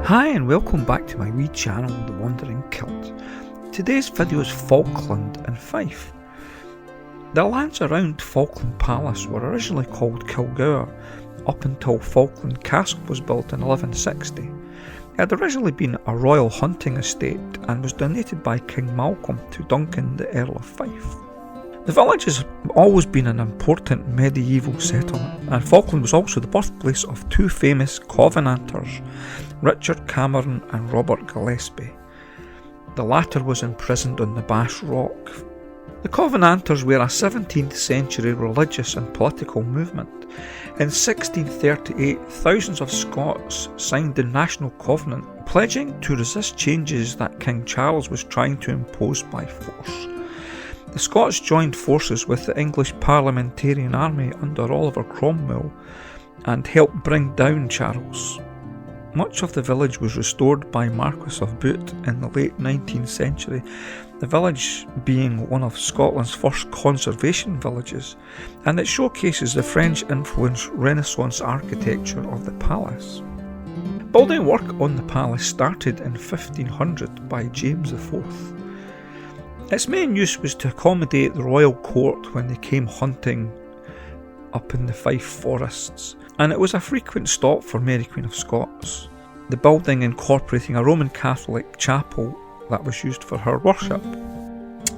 Hi and welcome back to my wee channel, The Wandering Kilt. Today's video is Falkland and Fife. The lands around Falkland Palace were originally called Kilgour up until Falkland Castle was built in 1160. It had originally been a royal hunting estate and was donated by King Malcolm to Duncan, the Earl of Fife. The village has always been an important medieval settlement, and Falkland was also the birthplace of two famous Covenanters, Richard Cameron and Robert Gillespie. The latter was imprisoned on the Bass Rock. The Covenanters were a 17th century religious and political movement. In 1638, thousands of Scots signed the National Covenant, pledging to resist changes that King Charles was trying to impose by force. The Scots joined forces with the English Parliamentarian Army under Oliver Cromwell and helped bring down Charles. Much of the village was restored by Marquis of Bute in the late 19th century, the village being one of Scotland's first conservation villages, and it showcases the French-influenced Renaissance architecture of the palace. Building work on the palace started in 1500 by James IV. Its main use was to accommodate the royal court when they came hunting up in the Fife forests, and it was a frequent stop for Mary Queen of Scots, the building incorporating a Roman Catholic chapel that was used for her worship.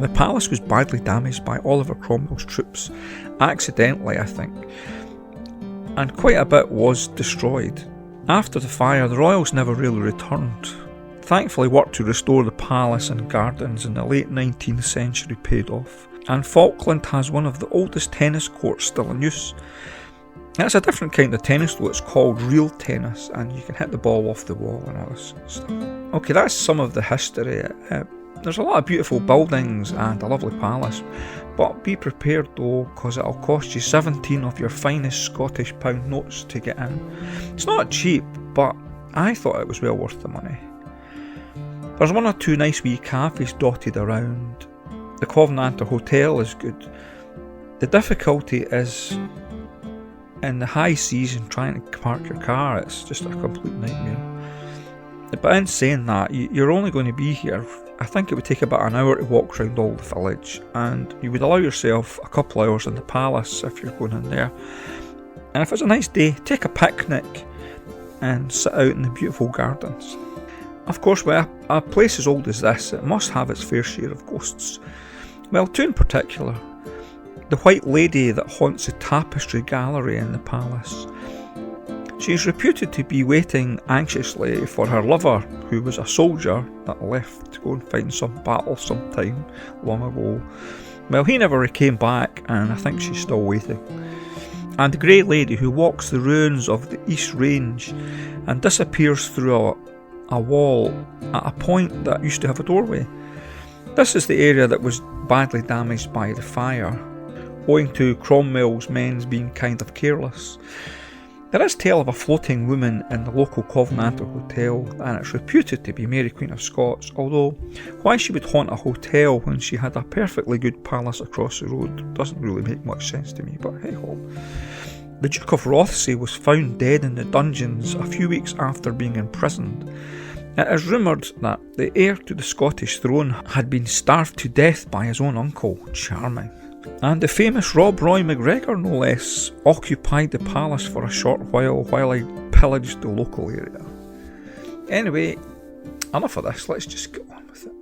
The palace was badly damaged by Oliver Cromwell's troops, accidentally I think, and quite a bit was destroyed. After the fire, the royals never really returned. Thankfully, work to restore the palace and gardens in the late 19th century paid off, and Falkland has one of the oldest tennis courts still in use. It's a different kind of tennis though, it's called real tennis, and you can hit the ball off the wall and all this stuff. Okay, that's some of the history. There's a lot of beautiful buildings and a lovely palace, but be prepared though, because it'll cost you 17 of your finest Scottish pound notes to get in. It's not cheap, but I thought it was well worth the money. There's one or two nice wee cafes dotted around. The Covenanter Hotel is good. The difficulty is in the high season trying to park your car. It's just a complete nightmare. But in saying that, you're only going to be here, I think it would take about an hour to walk around all the village, and you would allow yourself a couple hours in the palace if you're going in there. And if it's a nice day, take a picnic and sit out in the beautiful gardens. Of course, with a place as old as this, it must have its fair share of ghosts. Well, two in particular. The White Lady that haunts the tapestry gallery in the palace. She is reputed to be waiting anxiously for her lover, who was a soldier that left to go and fight in some battle sometime long ago. Well, he never came back, and I think she's still waiting. And the Grey Lady, who walks the ruins of the East Range and disappears through a wall at a point that used to have a doorway. This is the area that was badly damaged by the fire, owing to Cromwell's men being kind of careless. There is tale of a floating woman in the local Covenanter Hotel, and it's reputed to be Mary Queen of Scots, although why she would haunt a hotel when she had a perfectly good palace across the road doesn't really make much sense to me, but hey ho. The Duke of Rothesay was found dead in the dungeons a few weeks after being imprisoned. It is rumoured that the heir to the Scottish throne had been starved to death by his own uncle. Charming. And the famous Rob Roy McGregor, no less, occupied the palace for a short while I pillaged the local area. Anyway, enough of this, let's just get on with it.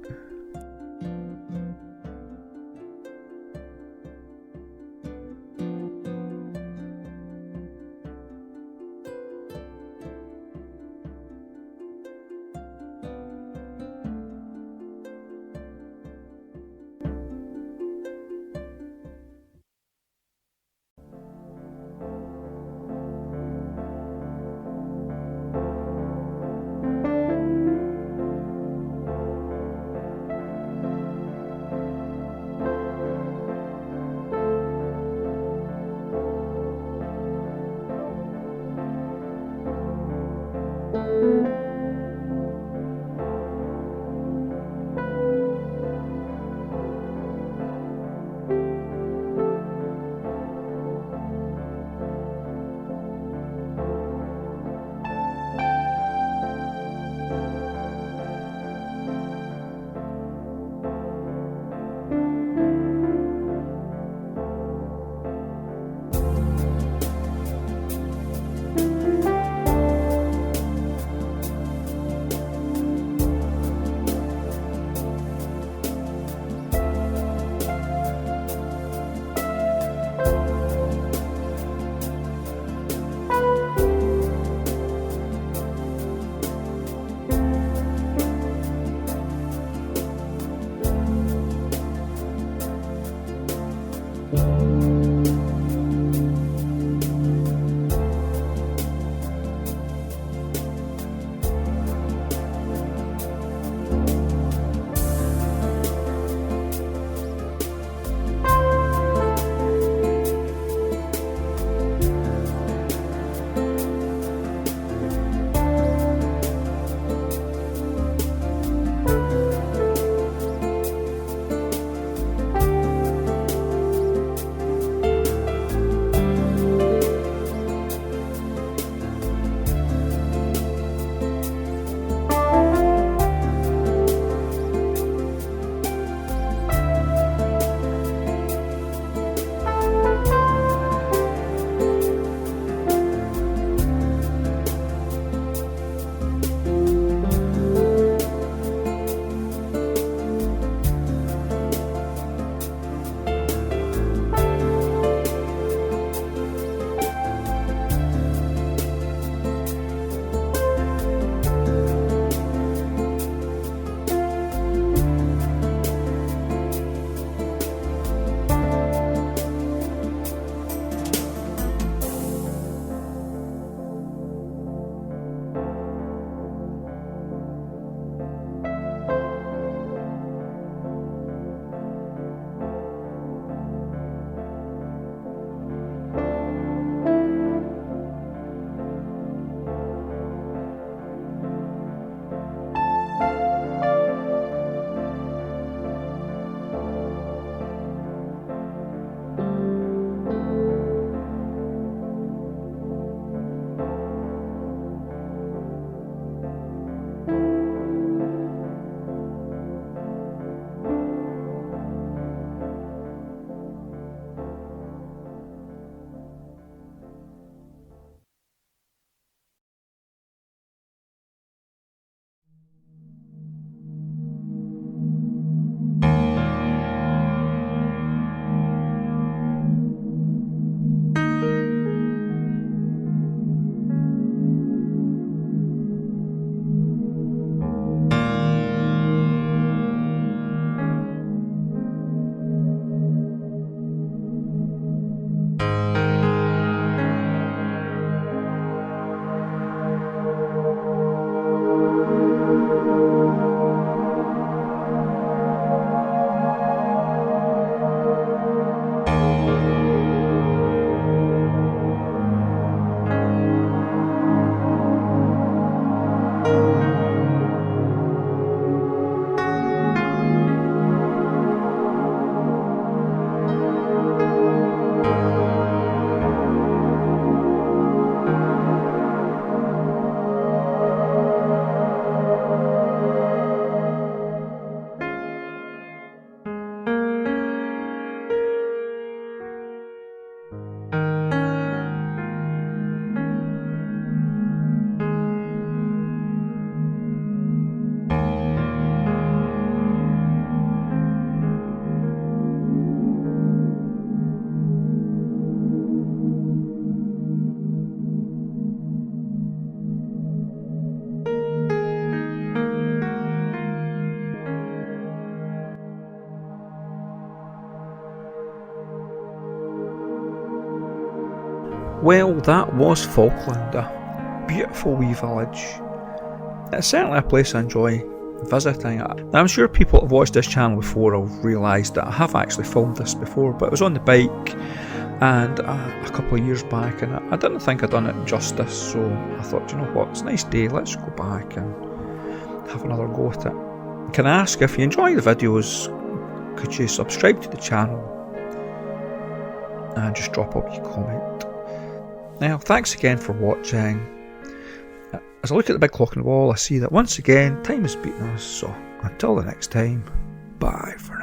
Well, that was Falkland, a beautiful wee village. It's certainly a place I enjoy visiting. Now, I'm sure people that have watched this channel before have realised that I have actually filmed this before, but it was on the bike and a couple of years back, and I didn't think I'd done it justice, so I thought, you know what, it's a nice day, let's go back and have another go at it. Can I ask, if you enjoy the videos, could you subscribe to the channel and just drop a wee comment. Now, thanks again for watching. As I look at the big clock on the wall, I see that once again time is beating us, so until the next time, bye for